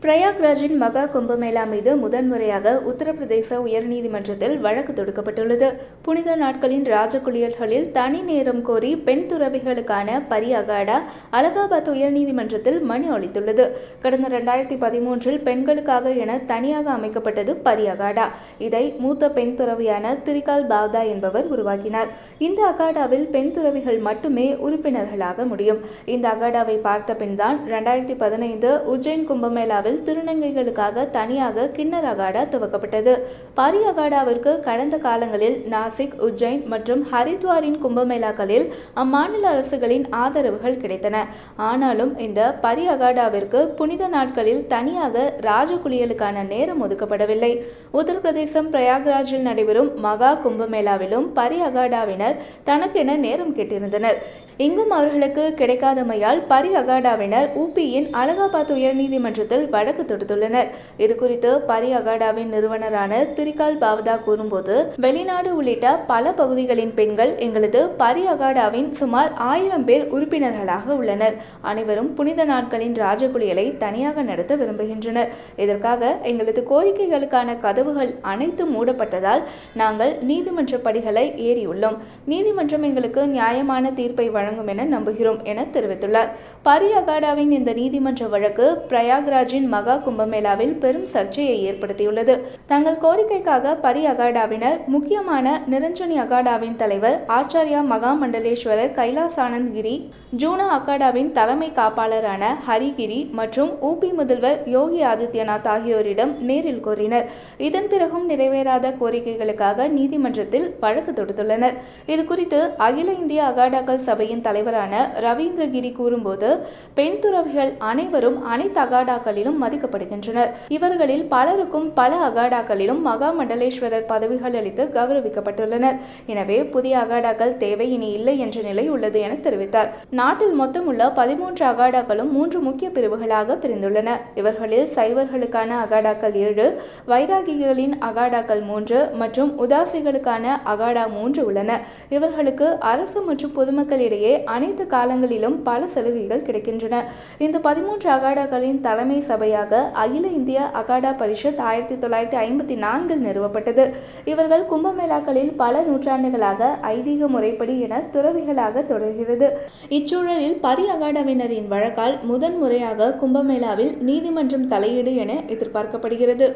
பிரயாக்ராஜின் மகா கும்பமேளா மீது முதன்முறையாக உத்தரப்பிரதேச உயர்நீதிமன்றத்தில் வழக்கு தொடுக்கப்பட்டுள்ளது. புனித நாட்களின் ராஜகுளியல்களில் தனி நேரம் கோரி பெண் துறவிகளுக்கான பரி அகாடா அலகாபாத் உயர்நீதிமன்றத்தில் மனு அளித்துள்ளது. கடந்த 2013 பெண்களுக்காக என தனியாக அமைக்கப்பட்டது பரி அகாடா. இதை மூத்த பெண் துறவியான திரிகால் பாவ்தா என்பவர் உருவாக்கினார். இந்த அகாடாவில் பெண் துறவிகள் மட்டுமே உறுப்பினர்களாக முடியும். இந்த அகாடாவை பார்த்த பின்தான் 2015 உஜ்ஜைன் கும்பமேளாவில் திருநங்கைகளுக்காக தனியாக கிண்ணர் அகாடா துவக்கப்பட்டது. பரி அகாடாவிற்கு கடந்த காலங்களில் நாசிக், உஜ்ஜைன் மற்றும் ஹரித்வாரின் கும்பமேளாக்களில் அம்மாநில அரசுகளின் ஆதரவுகள் கிடைத்தன. ஆனாலும் இந்த பரி அகாடாவிற்கு புனித நாட்களில் தனியாக ராஜகுளியலுக்கான நேரம் ஒதுக்கப்படவில்லை. உத்தரப்பிரதேசம் பிரயாக்ராஜில் நடைபெறும் மகா கும்பமேளாவிலும் பரி அகாடாவினர் தனக்கென நேரம் கேட்டிருந்தனர். இங்கும் அவர்களுக்கு கிடைக்காதமையால் பரி அகாடாவினர் உபியின் அலகாபாத் உயர்நீதிமன்றத்தில் வழக்கு தொடுத்துள்ளனர். இதுகுறித்து பரி அகாடாவின் நிறுவனரான திரிகால் பாவ்தா கூறும்போது, வெளிநாடு உள்ளிட்ட பல பகுதிகளின் பெண்கள் எங்களது பரி அகாடாவின் சுமார் 1000 பேர் உறுப்பினர்களாக உள்ளனர். அனைவரும் புனித நாட்களின் ராஜகுளியலை தனியாக நடத்த விரும்புகின்றனர். இதற்காக எங்களது கோரிக்கைகளுக்கான கதவுகள் அனைத்தும் மூடப்பட்டதால் நாங்கள் நீதிமன்ற படிகளை ஏறியுள்ளோம். நீதிமன்றம் எங்களுக்கு நியாயமான தீர்ப்பை வழங்கும் என நம்புகிறோம் என தெரிவித்துள்ளார். பரி அகாடாவின் இந்த நீதிமன்ற வழக்கு பிரயாக்ராஜின் மகா கும்பமேளாவில் பெரும் சர்ச்சையை ஏற்படுத்தியுள்ளது. தங்கள் கோரிக்கைக்காக பரி அகாடாவினர் முக்கியமான நிரஞ்சனி அகாடாவின் தலைவர் ஆச்சாரியா மகா மண்டலேஸ்வரர் கைலாஸ் ஆனந்த் கிரி, ஜூனா அகாடாவின் தலைமை காப்பாளரான ஹரிகிரி மற்றும் உபி முதல்வர் யோகி ஆதித்யநாத் ஆகியோரிடம் நேரில் கோரினர். இதன் பிறகும் நிறைவேறாத கோரிக்கைகளுக்காக நீதிமன்றத்தில் வழக்கு தொடுத்துள்ளனர். இதுகுறித்து அகில இந்திய அகாடாக்கள் சபையின் தலைவரான ரவீந்திரகிரி கூறும்போது, பெண் துறவிகள் அனைவரும் அனைத்து அகாடாக்களிலும் மதிக்கப்படுகின்றனர். இவர்களில் பலருக்கும் பல அகாடாக்களிலும் மகா மண்டலேஸ்வரர் பதவிகள் அளித்து கௌரவிக்கப்பட்டுள்ளனர். எனவே புதிய அகாடாக்கள் தேவை இனி இல்லை என்ற நிலை உள்ளது என தெரிவித்தார். நாட்டில் மொத்தம் உள்ள 13 அகாடாக்களும் 3 முக்கிய பிரிவுகளாக பிரிந்துள்ளன. இவர்களில் சைவர்களுக்கான அகாடாக்கள் 7, வைராகிகளின் அகாடாக்கள் 3 மற்றும் உதாசிகளுக்கான அகாடா 3 உள்ளன. இவர்களுக்கு அரசு மற்றும் பொதுமக்களிடையே அனைத்து காலங்களிலும் பல சலுகைகள் கிடைக்கின்றன. இந்த 13 அகாடாக்களின் தலைமை சபையாக அகில இந்திய அகாடா பரிஷத் 1954 நிறுவப்பட்டது. இவர்கள் கும்பமேளாக்களில் பல நூற்றாண்டுகளாக ஐதீக முறைப்படி என துறவிகளாக தொடர்கிறது. இச்சூழலில் பரி அகாடாவினரின் வழக்கால் முதன்முறையாக கும்பமேளாவில் நீதிமன்றம் தலையீடு என எதிர்பார்க்கப்படுகிறது.